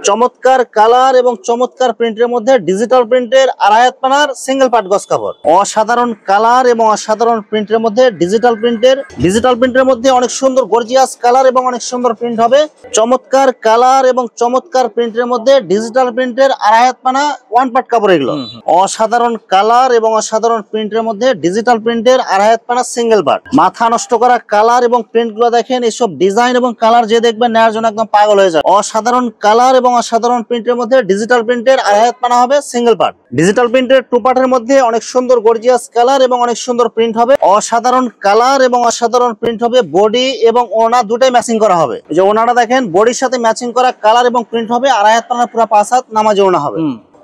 চমৎকার কালার এবং চমৎকার প্রিন্টের মধ্যে ডিজিটাল প্রিন্টের আড়াই হাত পানার সিঙ্গেল পার্ট গজ কাপড়। অসাধারণ কালার এবং অসাধারণ প্রিন্টের মধ্যে ডিজিটাল প্রিন্টের মধ্যে অনেক সুন্দর গর্জিয়াস কালার এবং অনেক সুন্দর প্রিন্ট হবে। চমৎকার কালার এবং চমৎকার প্রিন্টের মধ্যে ডিজিটাল প্রিন্টের আড়াই হাত পানা ওয়ান পার্ট কাপড়। এগুলো অসাধারণ কালার এবং অসাধারণ প্রিন্টের মধ্যে ডিজিটাল প্রিন্টের আড়াই হাত পানা সিঙ্গেল পার্ট। মাথা নষ্ট করা কালার এবং প্রিন্ট গুলো দেখেন, এসব ডিজাইন এবং কালার যে দেখবেন নেওয়ার জন্য একদম পাগল হয়ে যায়। অসাধারণ কালার এবং অসাধারণ প্রিন্টের মধ্যে ডিজিটাল প্রিন্টের আড়াই হাত পানা হবে সিঙ্গেল পার্ট। ডিজিটাল প্রিন্টের টু পার্টের মধ্যে অনেক সুন্দর গর্জিয়াস কালার এবং অনেক সুন্দর প্রিন্ট হবে। অসাধারণ কালার এবং অসাধারণ প্রিন্ট হবে। বডি এবং ওড়না দুটাই ম্যাচিং করা হবে। এই যে ওড়নাটা দেখেন, বডির সাথে ম্যাচিং করা কালার এবং প্রিন্ট হবে। আড়াই হাত পানা পুরো 5 হাত নামাজি ওড়না হবে।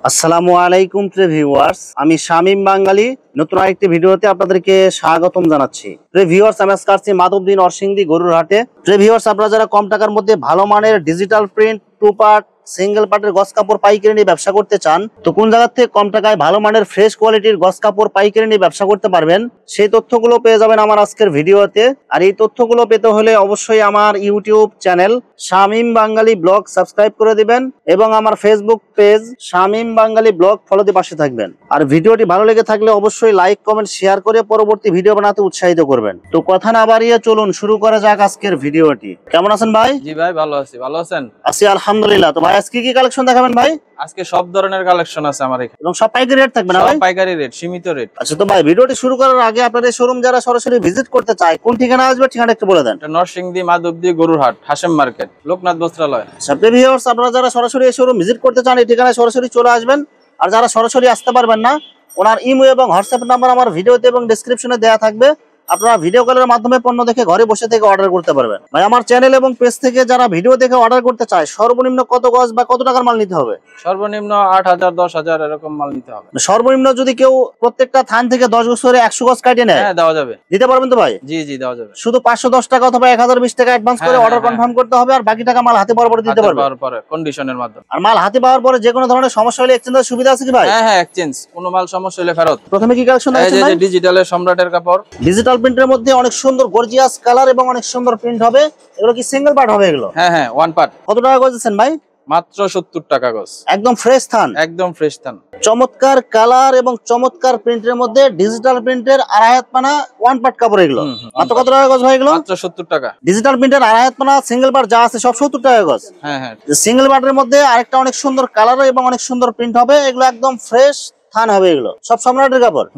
আসসালামু আলাইকুম প্রিয় ভিউয়ার্স, আমি শামীম বাঙালি নতুন আরেকটি ভিডিওতে আপনাদেরকে স্বাগতম জানাচ্ছি। প্রিয় ভিউয়ার্স, আমি আজকে আসছি মাধবদী নরসিংদী গরুর হাটে। প্রিয় ভিউয়ার্স, আপনারা যারা কম টাকার মধ্যে ভালো মানের digital print two part single পার্টের গজ কাপড় পাইকারি নিয়ে ব্যবসা করতে চান, তো কোন জায়গা থেকে কম টাকায় ভালো মানের ফ্রেশ কোয়ালিটির গজ কাপড় পাইকারি নিয়ে ব্যবসা করতে পারবেন, সেই তথ্যগুলো পেয়ে যাবেন আমার আজকের ভিডিওতে। আর এই তথ্যগুলো পেতে হলে অবশ্যই আমার ইউটিউব চ্যানেল শামীম বাঙালি ব্লগ সাবস্ক্রাইব করে দিবেন এবং আমার ফেসবুক পেজ শামীম বাঙালি ব্লগ ফলো দিয়ে পাশে থাকবেন। আর ভিডিওটি ভালো লেগে থাকলে অবশ্যই লাইক কমেন্ট শেয়ার করে পরবর্তী ভিডিও বানাতে উৎসাহিত করবেন। তো কথা না বাড়িয়ে চলুন শুরু করা যাক আজকের ভিডিওটি। কেমন আছেন ভাই? জি ভাই, ভালো আছি। ভালো আছেন? আছি আলহামদুলিল্লাহ। তো ভাই আজকে কি কালেকশন দেখাবেন ভাই? আজকে সব ধরনের কালেকশন আছে আমার এখানে, এবং সব পাইকারি রেট থাকবে না ভাই? সব পাইকারি রেট, সীমিত রেট। আচ্ছা, তো ভাই ভিডিওটি শুরু করার আগে আপনাদের শোরুম যারা সরাসরি ভিজিট করতে চায় কোন ঠিকানা আসবে, ঠিকানা একটু বলে দেন। নরসিংদী মাধবদী গরুর হাট, হাশেম মার্কেট, লোকনাথ বস্ত্রালয়। প্রিয় ভিউয়ার্স, আপনারা যারা সরাসরি এই শোরুম ভিজিট করতে চান এই ঠিকানায় সরাসরি চলে আসবেন। আর যারা সরাসরি আসতে পারবেন না, ওনার ইমো এবং হোয়াটসঅ্যাপ নাম্বার আমার ভিডিওতে এবং ডেসক্রিপশনে দেওয়া থাকবে। আপনারা ভিডিও কলের মাধ্যমে পণ্য দেখে ঘরে বসে থেকে অর্ডার করতে পারবেন। ভাই আমার চ্যানেল এবং পেজ থেকে যারা ভিডিও দেখে অর্ডার করতে চায় সর্বনিম্ন কত গজ বা কত টাকার মাল নিতে হবে? সর্বনিম্ন 8,000 10,000 এরকম মাল নিতে হবে। সর্বনিম্ন যদি কেউ প্রত্যেকটা থান থেকে 10 বছরে 100 গজ কাটে নেয়, হ্যাঁ দেওয়া যাবে। দিতে পারবেন তো ভাই? জি জি দেওয়া যাবে। শুধু 510 টাকা অথবা 1020 টাকা অ্যাডভান্স করে অর্ডার কনফার্ম করতে হবে, আর বাকি টাকা মাল হাতে পাওয়ার পরে দিতে পারবেন। পরে কন্ডিশনের মাধ্যমে। আর মাল হাতে পাওয়ার পরে যে কোনো ধরনের সমস্যা হলে এক্সচেঞ্জের সুবিধা আছে কি ভাই? হ্যাঁ হ্যাঁ, এক্সচেঞ্জ, কোনো মাল সমস্যা হলে ফেরত। প্রথমে কি কালেকশন দেখাচ্ছেন ভাই? এই যে ডিজিটালের সম্রাটের কাপড়, ডিজিটাল প্রিন্টের মধ্যে অনেক সুন্দর গর্জিয়াস কালার এবং অনেক সুন্দর প্রিন্ট হবে। এগুলো কি সিঙ্গেল পার্ট হবে এগুলো? হ্যাঁ হ্যাঁ, ওয়ান পার্ট। কত টাকা গজ দিচ্ছেন ভাই? মাত্র 70 টাকা গজ। একদম ফ্রেশ থান, একদম ফ্রেশ থান। চমৎকার কালার এবং চমৎকার প্রিন্টের মধ্যে ডিজিটাল প্রিন্টের আড়াই হাত পানা ওয়ান পার্ট কাপড়। এগুলো মাত্র কত টাকা গজ ভাই? এগুলো মাত্র 70 টাকা। ডিজিটাল প্রিন্টের আড়াই হাত পানা সিঙ্গেল পার্ট যা আছে সব 70 টাকা গজ। হ্যাঁ হ্যাঁ, সিঙ্গেল পার্টের মধ্যে আরেকটা অনেক সুন্দর কালার এবং অনেক সুন্দর প্রিন্ট হবে। এগুলো একদম ফ্রেশ থান হবে। এগুলো সব সম্রাটের কাপড়।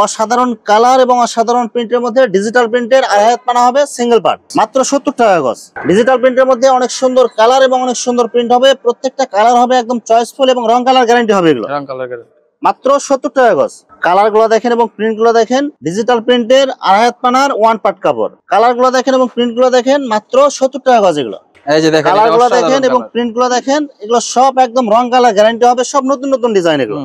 অসাধারণ কালার এবং অসাধারণ প্রিন্টের মধ্যে ডিজিটাল প্রিন্টের আড়াই হাত পানা হবে সিঙ্গেল পার্ট, মাত্র 70 টাকা গজ। ডিজিটাল প্রিন্টের মধ্যে অনেক সুন্দর কালার এবং অনেক সুন্দর প্রিন্ট হবে। প্রত্যেকটা কালার হবে একদম চয়েসফুল এবং রং কালার গ্যারান্টি হবে। এগুলো রং কালার গ্যারান্টি, মাত্র 70 টাকা গজ। কালার গুলো দেখেন এবং প্রিন্ট গুলো দেখেন, ডিজিটাল প্রিন্টের আড়াই হাত পানার ওয়ান পার্ট কাপড়। কালার গুলো দেখেন এবং প্রিন্ট গুলো দেখেন, মাত্র 70 টাকা গজ। এগুলো এই যে দেখেন, কালার গুলো দেখেন এবং প্রিন্ট গুলো দেখেন, এগুলো সব একদম রং কালার গ্যারান্টি হবে। সব নতুন নতুন ডিজাইন। এগুলো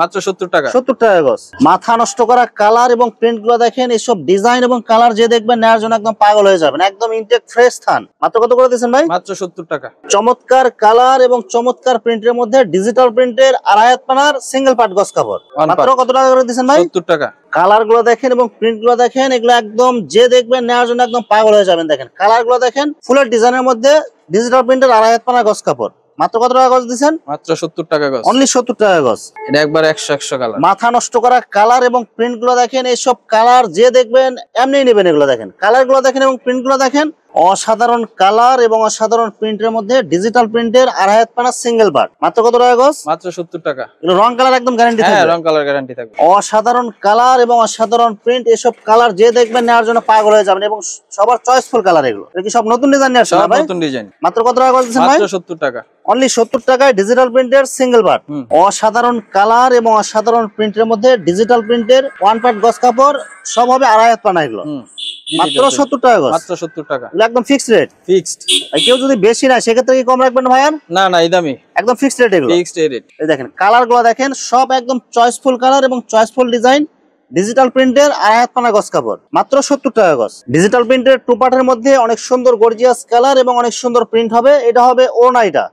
মাত্র 70 টাকা। 70 টাকা গজ। মাথা নষ্ট করা কালার এবং প্রিন্ট গুলো দেখেন, এসব ডিজাইন এবং কালার যে দেখবেন নেওয়ার জন্য একদম পাগল হয়ে যাবেন। একদম ইনটেক ফ্রেশ থান। মাত্র কত করে দিচ্ছেন ভাই? মাত্র 70 টাকা। চমৎকার কালার এবং চমৎকার প্রিন্টের মধ্যে ডিজিটাল প্রিন্টের আড়াই হাত পানার সিঙ্গেল পার্ট গজ কাপড়। মাত্র কত টাকা করে দিচ্ছেন ভাই? 70 টাকা। কালার গুলো দেখেন এবং প্রিন্ট গুলো দেখেন, এগুলো একদম যে দেখবেন নেওয়ার জন্য একদম পাগল হয়ে যাবেন। দেখেন কালার গুলো দেখেন, ফুলের ডিজাইনের মধ্যে ডিজিটাল প্রিন্টের আড়াই হাত পানা গজ কাপড়। মাত্র কত টাকা গজ দিচ্ছেন? মাত্র 70 টাকা গজ। অনলি 70 টাকা গজ। এটা একবার 100 কালার। মাথা নষ্ট করা কালার এবং প্রিন্ট গুলো দেখেন, এইসব কালার যে দেখবেন এমনি নেবেন। এগুলো দেখেন, কালার গুলো দেখেন এবং প্রিন্ট গুলো দেখেন, অসাধারণ কালার এবং অসাধারণ প্রিন্টের মধ্যে ডিজিটাল প্রিন্টের আড়াই হাত পানা সিঙ্গেল পার্ট। মাত্র কত টাকা গজ? মাত্র 70 টাকা। এগুলো রং কালার একদম গ্যারান্টি থাকবে। হ্যাঁ, রং কালার গ্যারান্টি থাকবে। অসাধারণ কালার এবং অসাধারণ প্রিন্ট, এসব কালার যে দেখবেন নেওয়ার জন্য পাগল হয়ে যাবেন এবং সবার চয়েসফুল কালার। এগুলো কি সব নতুন ডিজাইন নিয়ে আসছে ভাই? নতুন ডিজাইন। মাত্র কত টাকা গজ দিচ্ছেন ভাই? মাত্র 70 টাকা। অনলি 70 টাকায় ডিজিটাল প্রিন্টের সিঙ্গেল পার্ট। অসাধারণ কালার এবং অসাধারণ প্রিন্টের মধ্যে ডিজিটাল প্রিন্টের ওয়ান পার্ট গজ কাপড়। সব হবে আড়াই হাত পানা। এগুলো মাত্র 70 টাকা গজ। মাত্র 70 টাকা। একদম ফিক্সড রেট। ফিক্সড। কেউ যদি বেশি না সেক্ষেত্রে কি কম রাখবেন ভাই? না না, এই দামি একদম ফিক্সড রেট। এগুলো ফিক্সড রেট। এই দেখেন কালার গুলো দেখেন, সব একদম চয়েসফুল কালার এবং চয়েসফুল ডিজাইন। ডিজিটাল প্রিন্টের আড়াই হাত পানা গজ কাপড়, মাত্র 70 টাকা গজ। ডিজিটাল প্রিন্টের টু পার্টের মধ্যে অনেক সুন্দর গর্জিয়াস কালার এবং অনেক সুন্দর প্রিন্ট হবে। এটা হবে ওড়না, এটা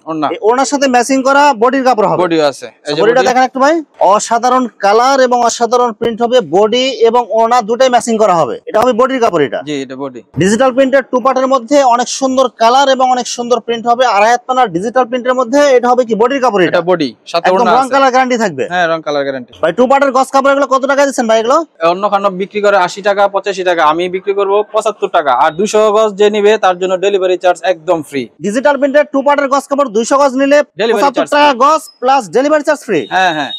ওড়না, এই ওড়নার সাথে ম্যাচিং করা বডির কাপড় হবে। বডিও আছে, এই যে বডিটা দেখেন একটু ভাই, অসাধারণ কালার এবং অসাধারণ প্রিন্ট হবে। বডি এবং ওড়না দুটাই ম্যাচিং করা হবে। এটা হবে বডির কাপড়। এটা জি, এটা বডি। ডিজিটাল প্রিন্টের টু পার্টের মধ্যে অনেক সুন্দর কালার এবং অনেক সুন্দর প্রিন্ট হবে। আড়াই হাত পানার ডিজিটাল প্রিন্টের মধ্যে এটা হবে কি বডির কাপড়। এটা বডি, সাথে একদম ওড়না রং আছে। কালার গ্যারান্টি থাকবে। হ্যাঁ, রং কালার গ্যারান্টি। ভাই টু পার্টের গজ কাপড় এগুলো কত টাকা দিচ্ছেন ভাই? এগুলো অন্য খান বিক্রি করে 80 টাকা 85 টাকা, আমি বিক্রি করব 75 টাকা। আর 200 গজ যে নিবে তার জন্য ডেলিভারি চার্জ একদম ফ্রি। ডিজিটাল প্রিন্টের টু পার্টের গজ কাপড় 200 গজ নিলে 75 টাকা গজ প্লাস ডেলিভারি চার্জ ফ্রি। হ্যাঁ হ্যাঁ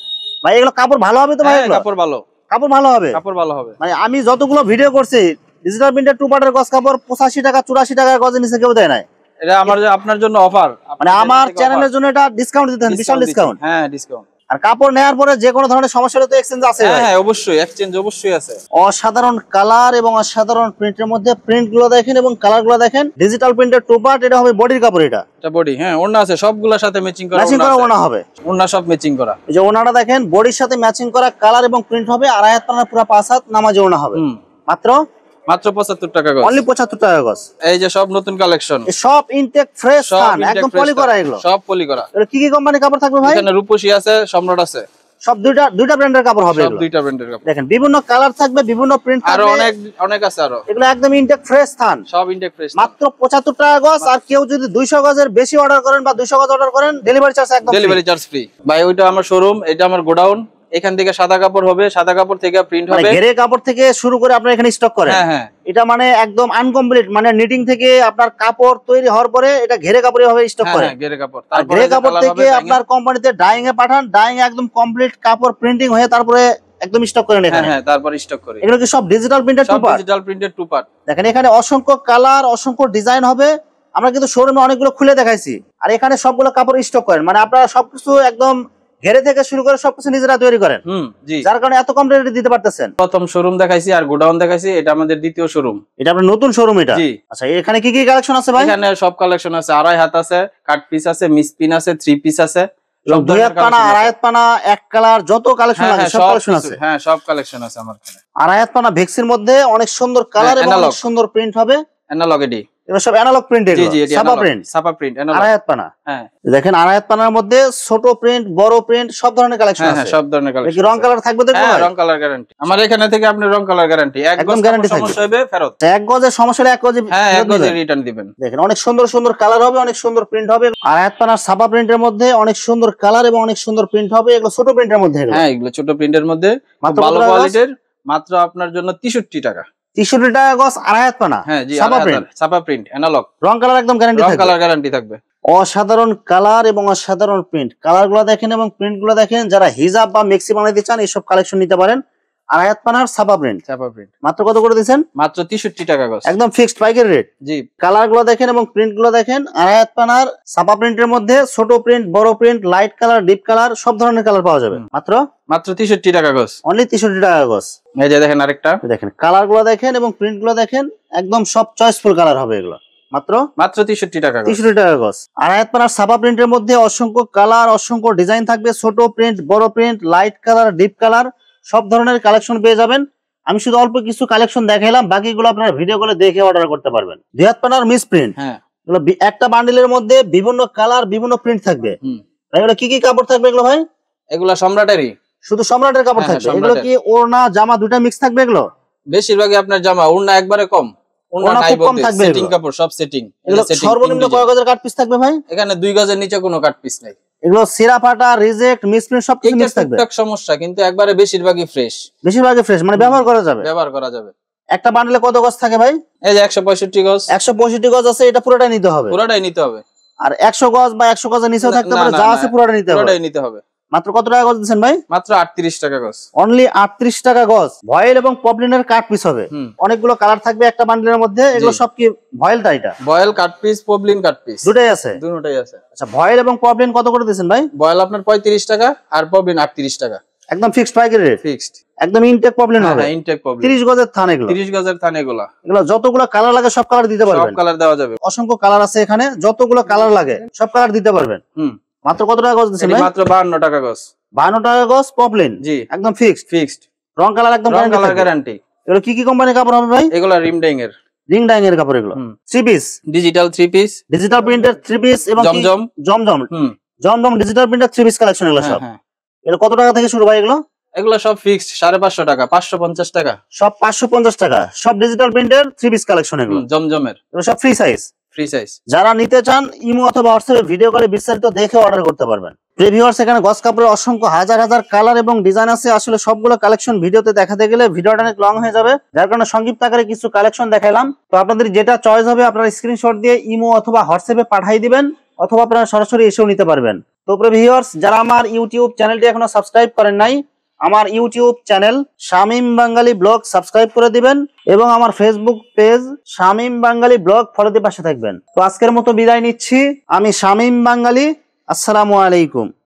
ভাই এগুলো কাপড় ভালো হবে তো ভাই? এগুলো কাপড় ভালো, কাপড় ভালো হবে, কাপড় ভালো হবে। মানে আমি যতগুলো ভিডিও করছি ডিজিটাল প্রিন্টের টু পার্টের গজ কাপড় 85 টাকা 84 টাকা গজের নিচে কেউ দেয় না। এটা আপনার জন্য অফার, মানে আমার চ্যানেলের জন্য এটা ডিসকাউন্ট দিতেন, বিশাল ডিসকাউন্ট। হ্যাঁ, ডিসকাউন্ট। আর কাপড় নেওয়ার পরে যে কোনো ধরনের সমস্যা হলে তো এক্সচেঞ্জ আছে। হ্যাঁ, অবশ্যই এক্সচেঞ্জ অবশ্যই আছে। অসাধারণ কালার এবং অসাধারণ প্রিন্টের মধ্যে প্রিন্ট গুলো দেখেন এবং কালার গুলো দেখেন। ডিজিটাল প্রিন্টের টু পার্ট, এটা হবে বডির কাপড়। এটা বডি, হ্যাঁ, ওড়না আছে, সবগুলোর সাথে ম্যাচিং করা ওড়না হবে। ওড়না সব ম্যাচিং করা। এই যে ওড়নাটা দেখেন, বডির সাথে ম্যাচিং করা কালার এবং প্রিন্ট হবে। আড়াই হাত পানার পুরো 5 হাত নামাজি ওড়না হবে। মাত্র 75 টাকা গজ, অনলি 75 টাকা গজ। এই যে সব নতুন কালেকশন, সব ইনটেক ফ্রেশ থান, একদম পলি করা। এগুলো সব পলি করা। এটা কি কি কোম্পানির কাপড় থাকবে ভাই? এখানে রূপসী আছে, সম্রাট আছে, সব দুইটা ব্র্যান্ডের কাপড় হবে। সব দুইটা ব্র্যান্ডের কাপড়। দেখেন বিভিন্ন কালার থাকবে, বিভিন্ন প্রিন্ট থাকবে, আরো অনেক আছে আরো। এগুলো একদম ইনটেক ফ্রেশ থান, সব ইনটেক ফ্রেশ, মাত্র 75 টাকা গজ। আর কেউ যদি 200 গজের বেশি অর্ডার করেন বা 200 গজ অর্ডার করেন, ডেলিভারি চার্জ একদম ডেলিভারি চার্জ ফ্রি। ভাই ওইটা আমার শোরুম, এটা আমার গোডাউন। এখান থেকে সাদা কাপড় হবে, সাদা কাপড় থেকে প্রিন্ট হবে, ঘেরে কাপড় থেকে শুরু করে আপনারা এখানে স্টক করেন। হ্যাঁ হ্যাঁ, এটা মানে একদম আনকমপ্লিট, মানে নিটিং থেকে আপনার কাপড় তৈরি হওয়ার পরে এটা ঘেরে কাপড় ভাবে স্টক করেন। ঘেরে কাপড়, আর ঘেরে কাপড় থেকে আপনার কোম্পানিতে ডাইং এ পাঠান, ডাইং একদম কমপ্লিট কাপড় প্রিন্টিং হয়ে তারপরে একদম স্টক করেন এখানে। হ্যাঁ, তারপর স্টক করি। এগুলো কি সব digital printed two part? Digital printed two part. দেখেন এখানে অসংখ্য কালার, অসংখ্য ডিজাইন হবে। আমরা কিন্তু শোরুমে অনেকগুলো খুলে দেখাইছি। আর এখানে সবগুলো কাপড় স্টক করেন, মানে আপনারা সবকিছু একদম ঘেরে থেকে শুরু করে সবকিছু নিজেরা তৈরি করেন। জি, যার কারণে এত কম রেটে দিতে পারতেছেন। প্রথম শোরুম দেখাইছি আর গোডাউন দেখাইছি, এটা আমাদের দ্বিতীয় শোরুম। এটা আপনার নতুন শোরুম এটা? জি। আচ্ছা, এখানে কি কি কালেকশন আছে ভাই? এখানে সব কালেকশন আছে, আড়াই হাত আছে, কাট পিস আছে, মিস পিন আছে, থ্রি পিস আছে, সব দুই হাত পানা, আড়াই হাত পানা, এক কালার, যত কালেকশন আছে সব কালেকশন আছে। হ্যাঁ, সব কালেকশন আছে আমার কাছে। আড়াই হাত পানা ভেক্সির মধ্যে অনেক সুন্দর কালার এবং অনেক সুন্দর প্রিন্ট হবে। অ্যানালগ এডি, এবার সব অ্যানালগ প্রিন্ট, জি জি, ছাপা প্রিন্ট, ছাপা প্রিন্ট, আড়াই হাত পানা। হ্যাঁ, দেখেন আড়াই হাত পানার মধ্যে ছোট প্রিন্ট, বড় প্রিন্ট, সব ধরনের কালেকশন আছে। হ্যাঁ, সব ধরনের কালেকশন। রং কালার থাকবে তো? হ্যাঁ, রং কালার গ্যারান্টি আমার এখানে থেকে। আপনি রং কালার গ্যারান্টি, একদম গ্যারান্টি থাকবে। সমস্যা হবে ফেরত, এক গজের সমস্যা হলে এক গজে, হ্যাঁ, এক গজে রিটার্ন দিবেন। দেখেন অনেক সুন্দর সুন্দর কালার হবে, অনেক সুন্দর প্রিন্ট হবে। আড়াই হাত পানার ছাপা প্রিন্টের মধ্যে অনেক সুন্দর কালার এবং অনেক সুন্দর প্রিন্ট হবে। এগুলো ছোট প্রিন্টের মধ্যে। হ্যাঁ, এগুলো ছোট প্রিন্টের মধ্যে, ভালো কোয়ালিটির, মাত্র আপনার জন্য 63 টাকা। 63 টাকা গজ, আড়াই হাত পানা। হ্যাঁ জি, ছাপা প্রিন্ট, অ্যানালগ, রং কালার একদম গ্যারান্টি থাকবে। রং কালার গ্যারান্টি থাকবে। অসাধারণ কালার এবং অসাধারণ প্রিন্ট। কালার গুলো দেখেন এবং প্রিন্ট গুলো দেখেন। যারা হিজাব বা মেক্সি বানাইতে চান এইসব কালেকশন নিতে পারেন। আড়াই হাত পানার ছাপা প্রিন্ট, মাত্র কত করে দিচ্ছেন? মাত্র 63 টাকা গজ, একদম ফিক্সড পাইকারি রেট। জি। কালার গুলো দেখেন এবং প্রিন্ট গুলো দেখেন। আড়াই হাত পানার ছাপা প্রিন্টের মধ্যে ছোট প্রিন্ট, বড় print, light colour, deep colour, সব ধরনের কালার পাওয়া যাবে। মাত্র 63 টাকা গজ, অনলি 63 টাকা গজ। এই যে দেখেন আরেকটা, দেখেন কালার গুলো দেখেন এবং প্রিন্ট গুলো দেখেন, একদম সব চয়েসফুল কালার হবে এগুলো। মাত্র 63 টাকা, 63 টাকা গজ। আড়াই হাত পানার ছাপা প্রিন্টের মধ্যে অসংখ্য কালার, অসংখ্য ডিজাইন থাকবে। ছোট প্রিন্ট, বড় print, light colour, deep colour, সব ধরনের কালেকশন পেয়ে যাবেন। আমি শুধু অল্প কিছু কালেকশন দেখাইলাম, বাকিগুলো আপনারা ভিডিও করে দেখে অর্ডার করতে পারবেন। দুই হাত পানার মিস প্রিন্ট, হ্যাঁ, একটা বান্ডিলের মধ্যে বিভিন্ন কালার, বিভিন্ন প্রিন্ট থাকবে। এগুলো কি কি কাপড় থাকবে এগুলো ভাই? এগুলো সম্রাটেরই, শুধু সম্রাটের কাপড় থাকবে। এগুলো কি ওড়না জামা দুটা মিক্স থাকবে? এগুলো বেশিরভাগই আপনার জামা, ওড়না একবারে কম, ওড়না নাই বলতে, সেটিং কাপড়, সব সেটিং। এগুলো সর্বনিম্ন কয় গজের কাট পিস থাকবে ভাই? এখানে 2 গজের নিচে কোনো কাট পিস নাই। এগুলো সিরা ফাটা, রিজেক্ট, মিসপ্রিন্ট সব কিছু মিক্স থাকবে। টুকটাক সমস্যা, কিন্তু একবারে বেশিরভাগই ফ্রেশ, মানে ব্যবহার করা যাবে। একটা বান্ডেলে কত গজ থাকে ভাই? এই যে 165 গজ, 165 গজ আছে। এটা পুরোটাই নিতে হবে, আর 100 গজ বা 100 গজের নিচেও থাকতে পারে, যা আছে পুরোটাই নিতে হবে। মাত্র কত টাকা গজ দিচ্ছেন ভাই? মাত্র 38 টাকা গজ, অনলি 38 টাকা গজ। ভয়েল এবং পপলিনের কাট পিস হবে। অনেকগুলো কালার থাকবে একটা বান্ডেলের মধ্যে। এগুলো সব কি ভয়েলটা? এটা voile cut piece, poplin cut piece, দুটোই আছে। আচ্ছা, ভয়েল এবং পপলিন কত করে দিচ্ছেন ভাই? ভয়েল আপনার 35 টাকা আর পপলিন 38 টাকা, একদম ফিক্সড পাইকারি রেট। ফিক্সড, একদম ইনটেক পপলিন হবে। হ্যাঁ, ইনটেক পপলিন, 30 গজের থান। এগুলো 30 গজের থান। এগুলো যতগুলো কালার লাগে সব কালার দিতে পারবেন। সব কালার দেওয়া যাবে, অসংখ্য কালার আছে এখানে। যতগুলো কালার লাগে সব কালার দিতে পারবেন। মাত্র কত টাকা গজ দিচ্ছেন ভাই? মাত্র 52 টাকা গজ। 52 টাকা গজ পপলিন, জি, একদম ফিক্সড। রং কালার একদম রং কালার গ্যারান্টি। এগুলো কি কি কোম্পানির কাপড় হবে ভাই? এগুলো রিমডেং এর, রিং ডাইং এর কাপড় এগুলো। 3 পিস ডিজিটাল 3 পিস, ডিজিটাল প্রিন্টের 3 পিস এবং জমজম, জমজম জমজম ডিজিটাল প্রিন্টের 3 পিস কালেকশন এগুলো সব। এগুলো কত টাকা থেকে শুরু ভাই এগুলো? এগুলো সব ফিক্সড 550 টাকা, 550 টাকা, সব 550 টাকা, সব ডিজিটাল প্রিন্টের 3 পিস কালেকশন এগুলো। জমজমের এগুলো সব ফ্রি সাইজ। Free size. যারা নিতে চান ইমো অথবা হোয়াটসঅ্যাপে ভিডিও করে বিস্তারিত দেখে অর্ডার করতে পারবেন। প্রিভিউয়ার্স, এখানে গস কাপড়ের অসংখ্য হাজার হাজার কালার এবং ডিজাইন আছে। আসলে সবগুলো কালেকশন ভিডিওতে দেখাতে গেলে ভিডিওটা অনেক লং হয়ে যাবে, যার কারণে সংক্ষিপ্ত আকারে কিছু কালেকশন দেখাইলাম। তো আপনাদের যেটা চয়েস হবে আপনারা স্ক্রিনশট দিয়ে ইমো অথবা হোয়াটসঅ্যাপে পাঠিয়ে দিবেন, অথবা আপনারা সরাসরি এসেও নিতে পারবেন। তো প্রিভিউয়ার্স, যারা আমার ইউটিউব চ্যানেলটি এখনো সাবস্ক্রাইব করেন নাই, আমার ইউটিউব চ্যানেল শামীম বাঙালি ব্লগ সাবস্ক্রাইব করে দিবেন এবং আমার ফেসবুক পেজ শামীম বাঙালি ব্লগ ফলো দিয়ে পাশে থাকবেন। তো আজকের মতো বিদায় নিচ্ছি, আমি শামীম বাঙালি। আসসালামু আলাইকুম।